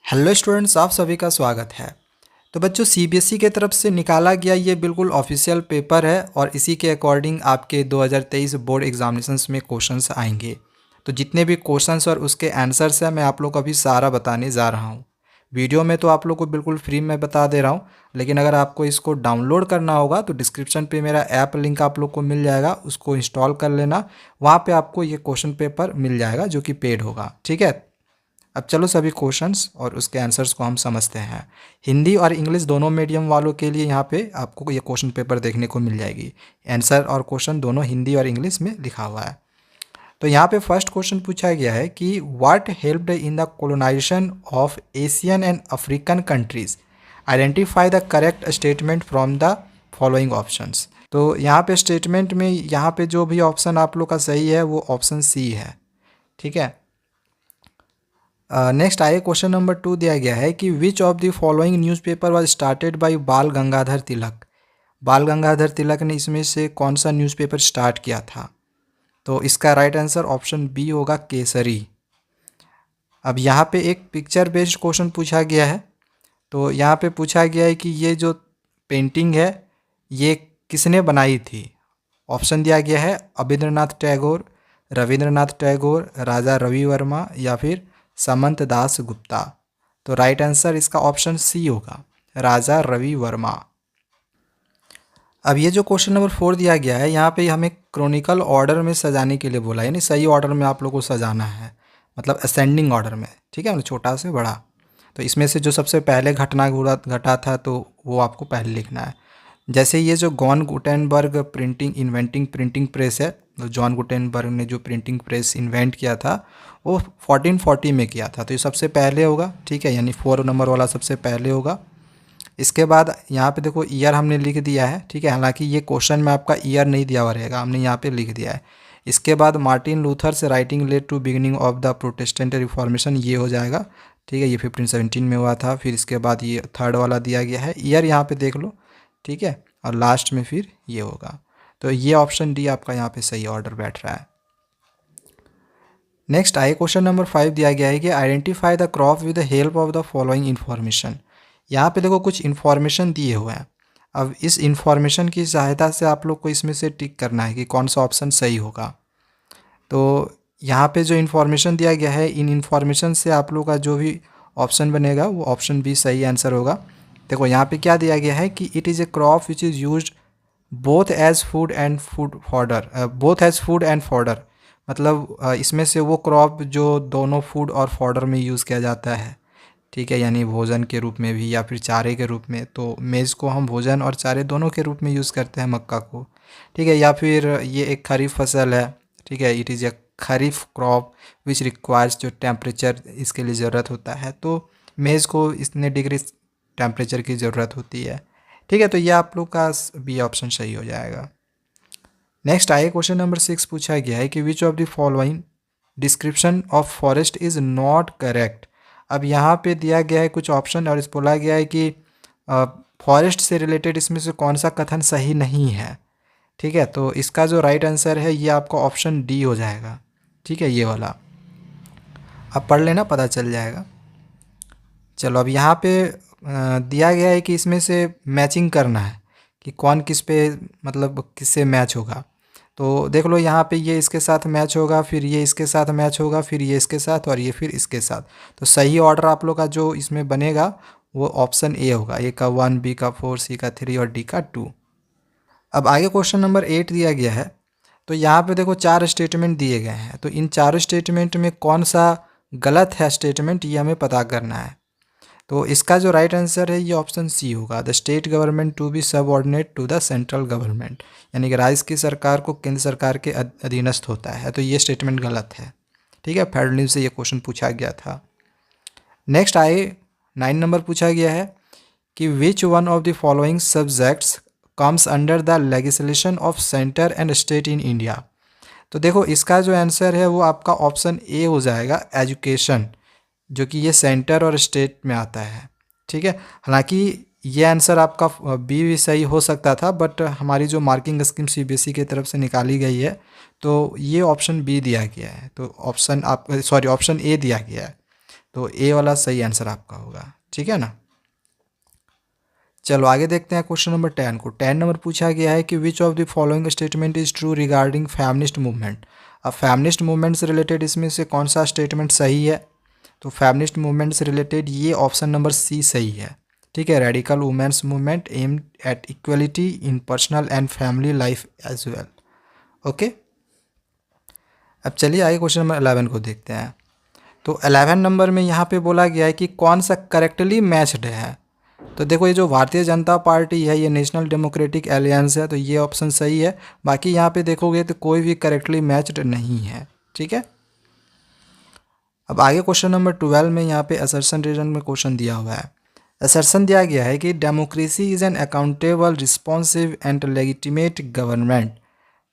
Hello students, आप सभी का स्वागत है। तो बच्चों, सीबीएसई के तरफ से निकाला गया ये बिल्कुल ऑफिशियल पेपर है और इसी के अकॉर्डिंग आपके 2023 बोर्ड एग्जामिनेशंस में क्वेश्चंस आएंगे। तो जितने भी क्वेश्चंस और उसके आंसर्स हैं मैं आप लोग को अभी सारा बताने जा रहा हूँ। वीडियो में तो आप लोग को बिल्कुल फ्री में बता दे रहा हूँ, लेकिन अगर आपको इसको डाउनलोड करना होगा तो डिस्क्रिप्शन पे मेरा ऐप लिंक आप लोग को मिल जाएगा, उसको इंस्टॉल कर लेना। वहाँ पे आपको ये क्वेश्चन पेपर मिल जाएगा जो कि पेड होगा। ठीक है, अब चलो सभी क्वेश्चंस और उसके आंसर्स को हम समझते हैं। हिंदी और इंग्लिश दोनों मीडियम वालों के लिए यहाँ पे आपको ये क्वेश्चन पेपर देखने को मिल जाएगी। आंसर और क्वेश्चन दोनों हिंदी और इंग्लिश में लिखा हुआ है। तो यहाँ पे फर्स्ट क्वेश्चन पूछा गया है कि what helped in the colonization of Asian and African countries, identify the correct statement from the following options. तो यहाँ पे स्टेटमेंट में यहाँ पे जो भी ऑप्शन आप लोग का सही है वो ऑप्शन सी है। ठीक है, नेक्स्ट आइए क्वेश्चन नंबर 2 दिया गया है कि which of the following newspaper was started by बाल गंगाधर तिलक। बाल गंगाधर तिलक ने इसमें से कौन सा न्यूज़पेपर स्टार्ट किया था? तो इसका राइट आंसर ऑप्शन बी होगा, केसरी। अब यहाँ पे एक पिक्चर बेस्ड क्वेश्चन पूछा गया है। तो यहाँ पे पूछा गया है कि ये जो पेंटिंग है ये किसने बनाई थी? ऑप्शन दिया गया है अबींद्रनाथ टैगोर, रविंद्रनाथ टैगोर, राजा रवि वर्मा या फिर समंत दास गुप्ता। तो राइट आंसर इसका ऑप्शन सी होगा, राजा रवि वर्मा। अब ये जो क्वेश्चन नंबर 4 दिया गया है यहाँ पे हमें क्रोनिकल ऑर्डर में सजाने के लिए बोला है, यानी सही ऑर्डर में आप लोग को सजाना है, मतलब असेंडिंग ऑर्डर में। ठीक है, मतलब छोटा से बड़ा। तो इसमें से जो सबसे पहले घटना घटा था तो वो आपको पहले लिखना है। जैसे ये जो John Gutenberg inventing printing press है, तो जॉन गुटेनबर्ग ने जो प्रिंटिंग प्रेस इन्वेंट किया था वो 1440 में किया था, तो ये सबसे पहले होगा। ठीक है, यानी 4 नंबर वाला सबसे पहले होगा। इसके बाद यहाँ पे देखो ईयर हमने लिख दिया है। ठीक है, हालांकि ये क्वेश्चन में आपका ईयर नहीं दिया हुआ रहेगा, हमने यहाँ पे लिख दिया है। इसके बाद मार्टिन लूथर से writing led to beginning of the Protestant Reformation, ये हो जाएगा। ठीक है, ये 1517 में हुआ था। फिर इसके बाद ये थर्ड वाला दिया गया है, ईयर यहाँ पे देख लो। ठीक है, और लास्ट में फिर ये होगा। तो ये ऑप्शन डी आपका यहाँ पे सही ऑर्डर बैठ रहा है। नेक्स्ट आइए क्वेश्चन नंबर 5 दिया गया है कि identify the crop with the help of the following information. यहाँ पे देखो कुछ इन्फॉर्मेशन दिए हुए हैं। अब इस इन्फॉर्मेशन की सहायता से आप लोग को इसमें से टिक करना है कि कौन सा ऑप्शन सही होगा। तो यहाँ पे जो इन्फॉर्मेशन दिया गया है, इन इन्फॉर्मेशन से आप लोग का जो भी ऑप्शन बनेगा वो ऑप्शन बी सही आंसर होगा। देखो यहाँ पे क्या दिया गया है कि it is a crop which is used both as food and food fodder, both as food and fodder. मतलब इसमें से वो क्रॉप जो दोनों फूड और फॉडर में यूज़ किया जाता है। ठीक है, यानी भोजन के रूप में भी या फिर चारे के रूप में। तो मेज़ को हम भोजन और चारे दोनों के रूप में यूज़ करते हैं, मक्का को। ठीक है, या फिर ये एक खरीफ फसल है। ठीक है, it is A kharif crop which requires, जो टेम्परेचर इसके लिए ज़रूरत होता है, तो मेज़ को इतने डिग्री टेम्परेचर की ज़रूरत होती है। ठीक है, तो ये आप लोग का बी ऑप्शन सही हो जाएगा। नेक्स्ट आइए क्वेश्चन नंबर 6 पूछा गया है कि which of the following description of forest is not correct. अब यहाँ पे दिया गया है कुछ ऑप्शन और इस बोला गया है कि फॉरेस्ट से रिलेटेड इसमें से कौन सा कथन सही नहीं है। ठीक है, तो इसका जो राइट आंसर है ये आपका ऑप्शन डी हो जाएगा। ठीक है, ये वाला आप पढ़ लेना, पता चल जाएगा। चलो, अब यहाँ पे दिया गया है कि इसमें से मैचिंग करना है कि कौन किस पे, मतलब किससे मैच होगा। तो देख लो यहाँ पे ये इसके साथ मैच होगा, फिर ये इसके साथ मैच होगा, फिर ये इसके साथ और ये फिर इसके साथ। तो सही ऑर्डर आप लोग का जो इसमें बनेगा वो ऑप्शन ए होगा, ए का 1, बी का 4, सी का 3 और डी का 2। अब आगे क्वेश्चन नंबर 8 दिया गया है। तो यहाँ पे देखो 4 स्टेटमेंट दिए गए हैं, तो इन चारों स्टेटमेंट में कौन सा गलत है स्टेटमेंट, ये हमें पता करना है। तो इसका जो राइट आंसर है ये ऑप्शन सी होगा, the state government to be subordinate to the central government, यानी कि राज्य की सरकार को केंद्र सरकार के अधीनस्थ होता है। तो ये स्टेटमेंट गलत है। ठीक है, फेडरल न्यूज़ से ये क्वेश्चन पूछा गया था। नेक्स्ट आए 9 नंबर पूछा गया है कि विच one of the following subjects comes under the legislation of centre and state in India. तो देखो इसका जो आंसर है वो आपका ऑप्शन ए हो जाएगा, एजुकेशन, जो कि ये सेंटर और स्टेट में आता है। ठीक है, हालांकि ये आंसर आपका बी भी सही हो सकता था, बट हमारी जो मार्किंग स्कीम सीबीएसई की तरफ से निकाली गई है तो ये ऑप्शन बी दिया गया है। तो ऑप्शन ए दिया गया है। तो ए वाला सही आंसर आपका होगा, ठीक है ना। चलो आगे देखते हैं क्वेश्चन नंबर 10 को। 10 नंबर पूछा गया है कि which of the following statement is true regarding feminist movement. अब फेमिनिस्ट मूवमेंट से रिलेटेड इसमें से कौन सा स्टेटमेंट सही है, तो फेमिनिस्ट मूवमेंट से रिलेटेड ये ऑप्शन नंबर सी सही है, ठीक है। Radical women's movement aimed at equality in personal and family life as well. Okay, अब चलिए आगे क्वेश्चन नंबर 11 को देखते हैं। तो 11 नंबर में यहाँ पे बोला गया है कि कौन सा करेक्टली मैच्ड है। तो देखो ये जो भारतीय जनता पार्टी है, ये नेशनल डेमोक्रेटिक एलियंस है, तो ये ऑप्शन सही है। बाकी यहाँ पे देखोगे तो कोई भी करेक्टली मैच्ड नहीं है, ठीक है। अब आगे क्वेश्चन नंबर 12 में यहाँ पे असर्शन रीजन में क्वेश्चन दिया हुआ है। असर्शन दिया गया है कि democracy is an accountable responsive and legitimate government.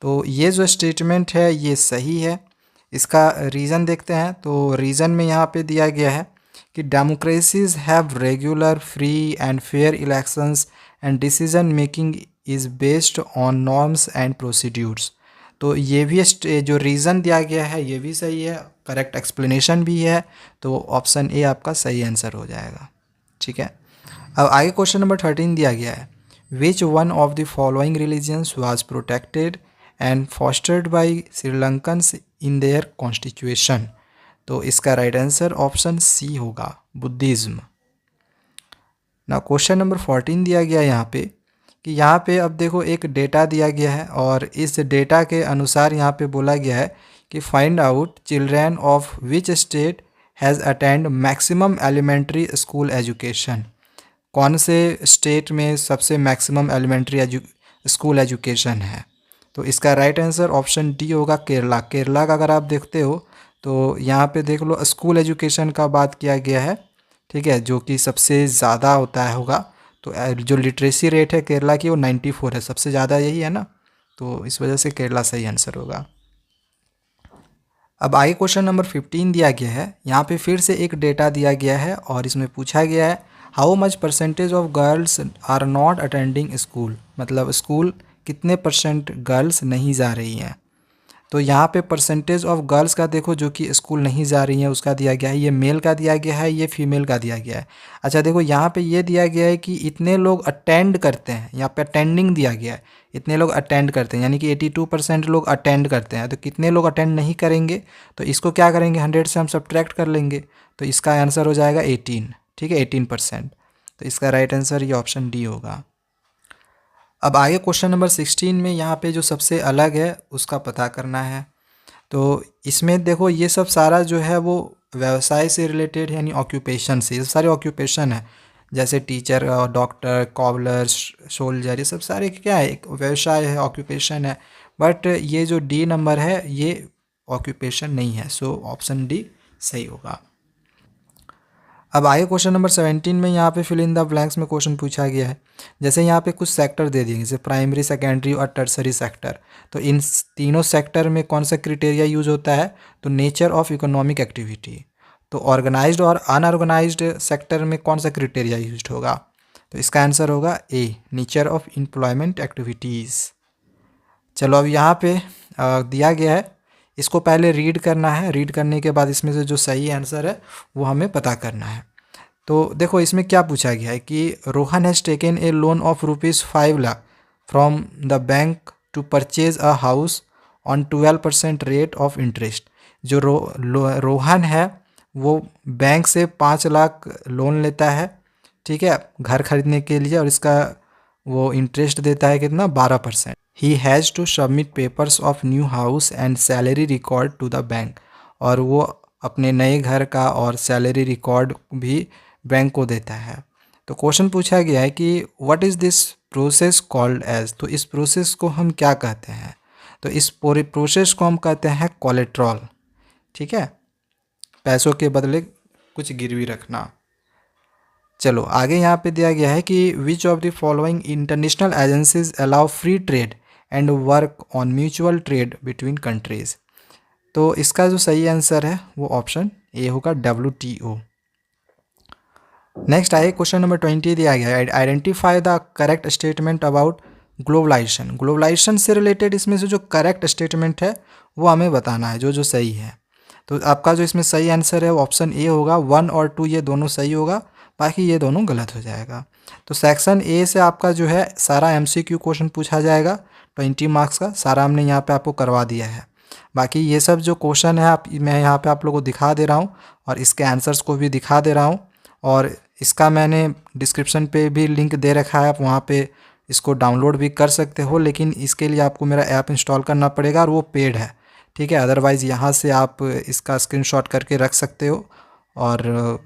तो ये जो स्टेटमेंट है ये सही है। इसका रीज़न देखते हैं। तो रीज़न में यहाँ पे दिया गया है कि democracies have regular free and fair elections and decision making is based on norms and procedures. तो ये भी जो रीज़न दिया गया है ये भी सही है, करेक्ट एक्सप्लेनेशन भी है, तो ऑप्शन ए आपका सही आंसर हो जाएगा, ठीक है। अब आगे क्वेश्चन नंबर 13 दिया गया है, which one of the following religions was protected and fostered by Sri Lankans in their constitution. तो इसका राइट आंसर ऑप्शन सी होगा, बुद्धिज़्म। ना क्वेश्चन नंबर 14 दिया गया है यहाँ पे कि यहाँ पे अब देखो एक डेटा दिया गया है और इस डेटा के अनुसार यहाँ पे बोला गया है कि find out children of which state has attend maximum elementary school education. कौन से स्टेट में सबसे मैक्सिमम एलिमेंट्री स्कूल एजुकेशन है। तो इसका राइट आंसर ऑप्शन डी होगा, केरला। केरला का अगर आप देखते हो तो यहाँ पे देख लो स्कूल एजुकेशन का बात किया गया है, ठीक है, जो कि सबसे ज़्यादा होता है होगा। तो जो लिटरेसी रेट है केरला की वो 94 है, सबसे ज़्यादा यही है ना, तो इस वजह से केरला सही आंसर होगा। अब आगे क्वेश्चन नंबर 15 दिया गया है। यहाँ पे फिर से एक डेटा दिया गया है और इसमें पूछा गया है how much percentage of girls are not attending school. मतलब स्कूल कितने % गर्ल्स नहीं जा रही हैं। तो यहाँ पे परसेंटेज ऑफ गर्ल्स का देखो जो कि स्कूल नहीं जा रही हैं उसका दिया गया है, ये मेल का दिया गया है, ये फीमेल का दिया गया है। अच्छा देखो यहाँ पे ये दिया गया है कि इतने लोग अटेंड करते हैं, यहाँ पे अटेंडिंग दिया गया है, इतने लोग अटेंड करते हैं, यानी कि 82% लोग अटेंड करते हैं। तो कितने लोग अटेंड नहीं करेंगे, तो इसको क्या करेंगे 100 से हम सब्ट्रैक्ट कर लेंगे, तो इसका आंसर हो जाएगा 18, ठीक है, 18%। तो इसका राइट आंसर ये ऑप्शन डी होगा। अब आगे क्वेश्चन नंबर 16 में यहाँ पे जो सबसे अलग है उसका पता करना है। तो इसमें देखो ये सब सारा जो है वो व्यवसाय से रिलेटेड है, यानी ऑक्यूपेशन से, ये सारे ऑक्यूपेशन है, जैसे टीचर, डॉक्टर, कॉबलर, सोल्जर, ये सब सारे क्या है, एक व्यवसाय है, ऑक्यूपेशन है। बट ये जो डी नंबर है ये ऑक्यूपेशन नहीं है, सो ऑप्शन डी सही होगा। अब आगे क्वेश्चन नंबर 17 में यहाँ पे फिल इन द ब्लैंक्स में क्वेश्चन पूछा गया है। जैसे यहाँ पे कुछ सेक्टर दे दिए, जैसे प्राइमरी, सेकेंडरी और टर्सरी सेक्टर। तो इन तीनों सेक्टर में कौन सा क्राइटेरिया यूज होता है, तो नेचर ऑफ इकोनॉमिक एक्टिविटी। तो ऑर्गेनाइज्ड और अनऑर्गेनाइज्ड सेक्टर में कौन सा क्राइटेरिया यूज होगा, तो इसका आंसर होगा ए, नेचर ऑफ एम्प्लॉयमेंट एक्टिविटीज़। चलो अब यहाँ पे दिया गया है, इसको पहले रीड करना है, रीड करने के बाद इसमें से जो सही आंसर है वो हमें पता करना है। तो देखो इसमें क्या पूछा गया है कि Rohan has taken a loan of ₹5 lakh from the bank to purchase a house on 12% rate of interest. जो रोहन है वो बैंक से 5 लाख लोन लेता है, ठीक है, घर खरीदने के लिए, और इसका वो इंटरेस्ट देता है कितना, 12%। He has to submit papers of new house and salary record to the bank. और वो अपने नए घर का और सैलरी रिकॉर्ड भी बैंक को देता है। तो क्वेश्चन पूछा गया है कि what is this process called as. तो इस प्रोसेस को हम क्या कहते हैं, तो इस पूरे प्रोसेस को हम कहते हैं कोलेट्रॉल, ठीक है, पैसों के बदले कुछ गिरवी रखना। चलो आगे यहाँ पे दिया गया है कि which of the following international agencies allow free trade and work on mutual trade between countries. तो इसका जो सही आंसर है वो ऑप्शन ए होगा, WTO। नेक्स्ट आए क्वेश्चन नंबर 20 दिया गया है, identify the correct statement about globalization. Globalization से रिलेटेड इसमें से जो करेक्ट स्टेटमेंट है वो हमें बताना है, जो सही है। तो आपका जो इसमें सही आंसर है वो ऑप्शन ए होगा, 1 और 2 ये दोनों सही होगा, बाकी ये दोनों गलत हो जाएगा। तो सेक्शन ए से आपका जो है सारा MCQ क्वेश्चन पूछा जाएगा 20 मार्क्स का, सारा हमने यहाँ पे आपको करवा दिया है। बाकी ये सब जो क्वेश्चन है मैं यहाँ पे आप लोगों को दिखा दे रहा हूँ और इसके आंसर्स को भी दिखा दे रहा हूँ, और इसका मैंने डिस्क्रिप्शन पे भी लिंक दे रखा है, आप वहाँ पे इसको डाउनलोड भी कर सकते हो, लेकिन इसके लिए आपको मेरा ऐप इंस्टॉल करना पड़ेगा और वो पेड है, ठीक है। अदरवाइज़ यहाँ से आप इसका स्क्रीनशॉट करके रख सकते हो और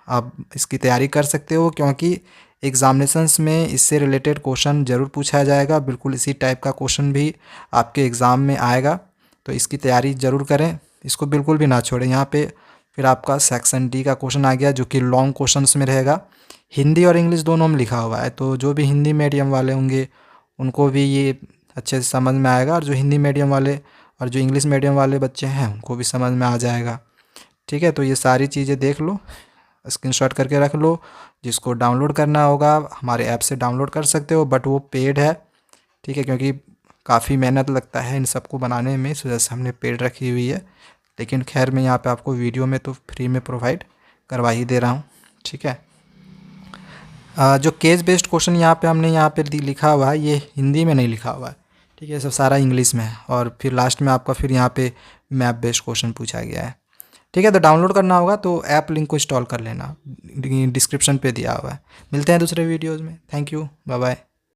आप इसकी तैयारी कर सकते हो, क्योंकि एग्ज़ामिनेशंस में इससे रिलेटेड क्वेश्चन ज़रूर पूछा जाएगा, बिल्कुल इसी टाइप का क्वेश्चन भी आपके एग्ज़ाम में आएगा। तो इसकी तैयारी ज़रूर करें, इसको बिल्कुल भी ना छोड़ें। यहाँ पे फिर आपका सेक्शन डी का क्वेश्चन आ गया जो कि लॉन्ग क्वेश्चंस में रहेगा, हिंदी और इंग्लिश दोनों में लिखा हुआ है, तो जो भी हिंदी मीडियम वाले होंगे उनको भी ये अच्छे से समझ में आएगा, और जो हिंदी मीडियम वाले और जो इंग्लिश मीडियम वाले बच्चे हैं उनको भी समझ में आ जाएगा, ठीक है। तो ये सारी चीज़ें देख लो, स्क्रीनशॉट करके रख लो। जिसको डाउनलोड करना होगा हमारे ऐप से डाउनलोड कर सकते हो, बट वो पेड है, ठीक है, क्योंकि काफ़ी मेहनत लगता है इन सबको बनाने में, इस वजह से हमने पेड रखी हुई है। लेकिन खैर मैं यहाँ पे आपको वीडियो में तो फ्री में प्रोवाइड करवा ही दे रहा हूँ, ठीक है। जो केस बेस्ड क्वेश्चन यहाँ पे हमने यहाँ पे लिखा हुआ है, ये हिंदी में नहीं लिखा हुआ है, ठीक है, सब सारा इंग्लिश में है, और फिर लास्ट में आपका फिर यहाँ पे मैप बेस्ड क्वेश्चन पूछा गया है, ठीक है। तो डाउनलोड करना होगा तो ऐप लिंक को इंस्टॉल कर लेना, डिस्क्रिप्शन पे दिया हुआ है। मिलते हैं दूसरे वीडियोज़ में, थैंक यू, बाय बाय।